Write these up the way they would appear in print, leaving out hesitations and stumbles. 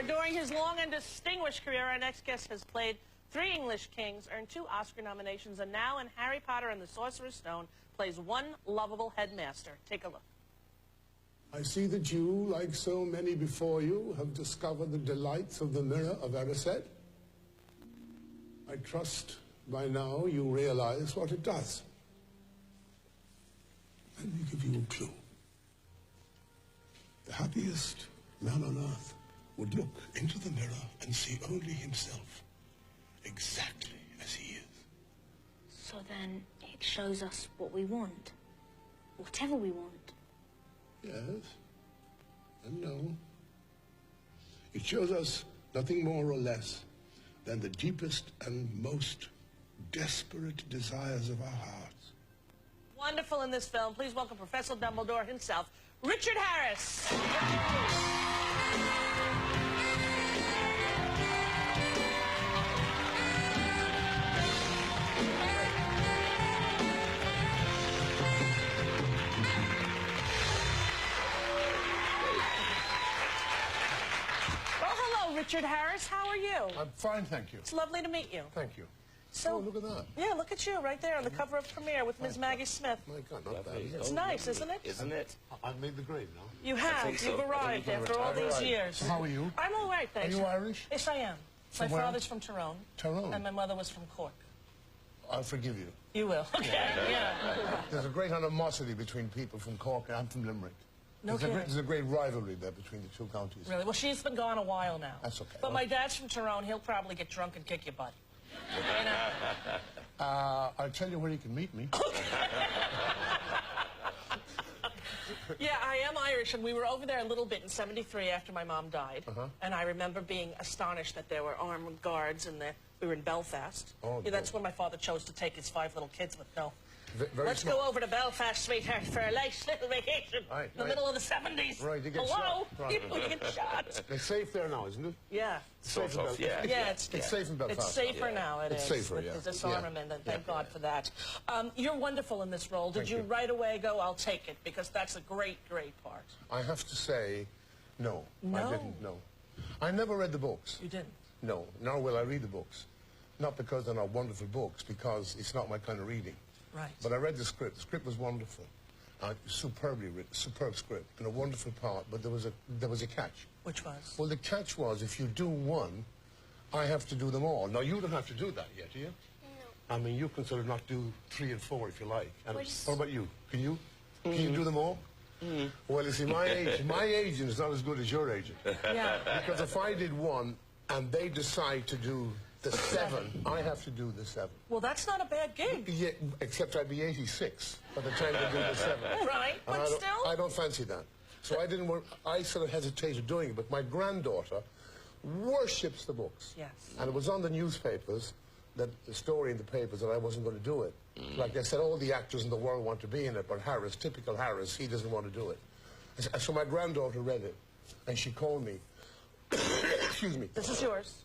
During his long and distinguished career, our next guest has played 3 English kings, earned 2 Oscar nominations, and now in Harry Potter and the Sorcerer's Stone plays one lovable headmaster. Take a look. I see that you, like so many before you, have discovered the delights of the Mirror of Erised. I trust by now you realize what it does. Let me give you a clue. The happiest man on earth would look into the mirror and see only himself, exactly as he is. So then it shows us what we want, whatever we want. Yes and no. It shows us nothing more or less than the deepest and most desperate desires of our hearts. Wonderful in this film. Please welcome Professor Dumbledore himself, Richard Harris. Richard Harris, how are you? I'm fine, thank you. It's lovely to meet you. Thank you. So, oh, look at that. Yeah, look at you right there on the cover of Premiere with Ms. Maggie Smith. My God, not bad. It's nice, isn't it? Isn't it? I've made the grade now. You have. You've so. arrived after all these years. So how are you? I'm all right, thanks. Are you Irish? Yes, I am. From my where? father's from Tyrone. Tyrone? And my mother was from Cork. I'll forgive you. You will. Okay, yeah. There's a great animosity between people from Cork and I'm from Limerick. No kidding. There's a great rivalry there between the two counties. Really? Well, she's been gone a while now. That's okay. But my dad's from Tyrone. He'll probably get drunk and kick your butt. You know? I'll tell you where you can meet me. Yeah, I am Irish, and we were over there a little bit in '73 after my mom died. And I remember being astonished that there were armed guards, and we were in Belfast. Oh, yeah, that's when my father chose to take his 5 little kids with. No. Let's smart. go over to Belfast, sweetheart, for a nice little vacation. Right, in the middle of the '70s. Right, you get Hello? shot. Right. You get shot. It's safe there now, isn't it? Yeah. Sort of, yeah. Yeah, it's safe in Belfast. It's safer now, it's safer, with yeah. the disarmament, and thank God for that. You're wonderful in this role. Did you right away go, I'll take it, because that's a great, great part? I have to say, no. No? I didn't, no. I never read the books. You didn't? No, nor will I read the books. Not because they're not wonderful books, because it's not my kind of reading. Right. But I read the script. The script was wonderful. Superbly written, superb script, and a wonderful part, but there was a catch. Which was? Well, the catch was, if you do one, I have to do them all. Now, you don't have to do that yet, do you? No. I mean, you can sort of not do 3 and 4 if you like. And what about you? Can you? Can you do them all? Well, you see, my agent is not as good as your agent. Yeah. Because if I did one, and they decide to do the 7, I have to do the 7. Well, that's not a bad gig. Yeah, except I'd be 86 by the time they do the 7. Right, but I still? I don't fancy that. So I didn't want, I sort of hesitated doing it, but my granddaughter worships the books. Yes. And it was on the newspapers, that the story in the papers, that I wasn't going to do it. Like they said, all the actors in the world want to be in it, but Harris, typical Harris, he doesn't want to do it. So my granddaughter read it, and she called me. Excuse me. This is yours.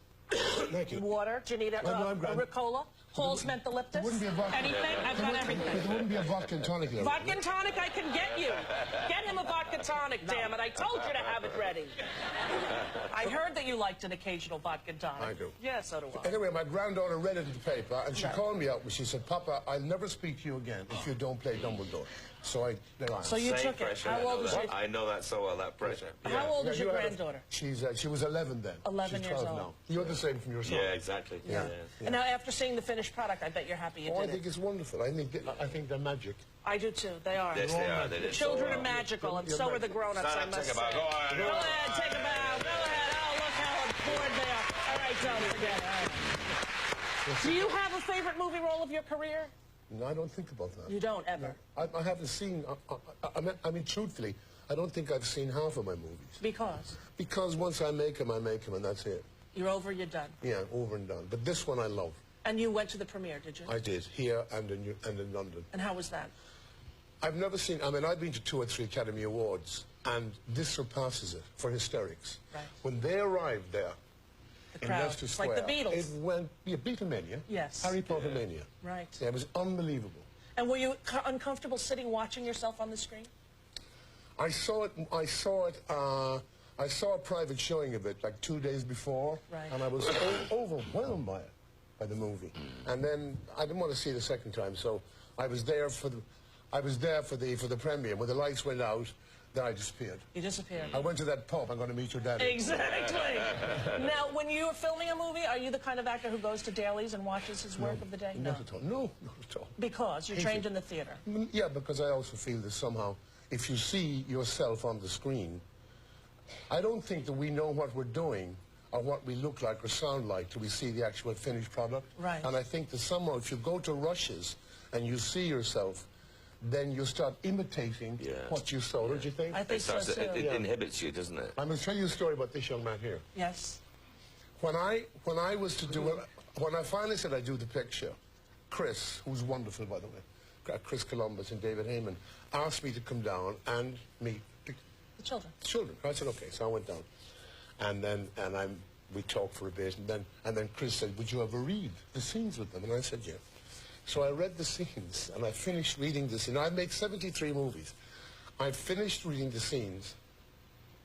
Thank you. Water. Do you need a Ricola? Halls mentholyptus? There wouldn't be a vodka. Anything? I've got everything. There wouldn't be a vodka and tonic there. Vodka and tonic I can get you. Get him a vodka tonic, damn it. I told you to have it ready. I heard that you liked an occasional vodka and tonic. I do. Yeah, so do I. Anyway, my granddaughter read it in the paper, and she called me up and she said, Papa, I'll never speak to you again if you don't play Dumbledore. So there I am. So you took it. How old is she? I know that so well, that pressure. How old is your granddaughter? She was 11 then. 11 She's years 12 old. now. You're the same from your son. Yeah, exactly. Yeah. And now after seeing the finished product, I bet you're happy you did it. I think it's wonderful. I think they're magic. I do too. They are. Yes, they are. They the children are magical, and so are the grown-ups, I must say. Go on. Go ahead, take a bow. Go ahead. Oh, look how bored they are. All right, don't forget it. All right. Do you have a favorite movie role of your career? No, I don't think about that. You don't, ever? I haven't seen, I mean, truthfully, I don't think I've seen half of my movies. Because? Because once I make them, and that's it. You're over, you're done. Yeah, over and done. But this one I love. And you went to the premiere, did you? I did, here and in London. And how was that? I've never seen, I mean, I've been to 2 or 3 Academy Awards, and this surpasses it for hysterics. Right. When they arrived there, The crowd. in Leicester Square, Like the Beatles. It went, yeah, Beatlemania. Yes. Harry Potter mania. Right. Yeah, it was unbelievable. And were you uncomfortable sitting watching yourself on the screen? I saw it I saw a private showing of it like 2 days before, Right. and I was overwhelmed by it, by the movie. And then I didn't want to see it a second time, so I was there for the premiere. When the lights went out, then I disappeared. You disappeared. I went to that pub. I'm going to meet your daddy. Exactly. Now, when you're filming a movie, are you the kind of actor who goes to dailies and watches his work of the day? Not at all. No, not at all. Because you're trained in the theater. Yeah, because I also feel that somehow, if you see yourself on the screen, I don't think that we know what we're doing or what we look like or sound like till we see the actual finished product. Right. And I think that somehow if you go to rushes and you see yourself, then you start imitating what you saw, don't you think? I think so, too. It inhibits you, doesn't it? I'm going to tell you a story about this young man here. Yes. When I was to do it, when I finally said I'd do the picture, Chris, who's wonderful, by the way, Chris Columbus and David Heyman, asked me to come down and meet The children. children. I said, okay, so I went down. And then, we talked for a bit, and then Chris said, would you ever read the scenes with them? And I said, yeah. So I read the scenes, and I finished reading the scenes. I make 73 movies. I finished reading the scenes.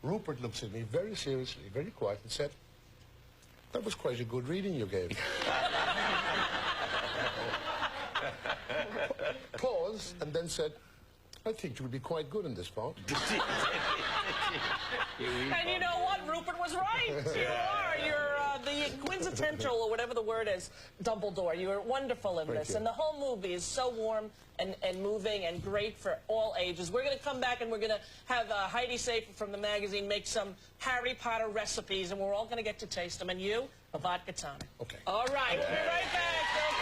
Rupert looks at me very seriously, very quiet, and said, that was quite a good reading you gave. Paused, and then said, I think you would be quite good in this part. And you know what? Rupert was right. You are. You're the quintessential, or whatever the word is, Dumbledore. You're wonderful in this. you. And the whole movie is so warm and moving and great for all ages. We're going to come back and we're going to have Heidi Safer from the magazine make some Harry Potter recipes, and we're all going to get to taste them. And you, a vodka tonic. Okay. All right. We'll be right back. Don't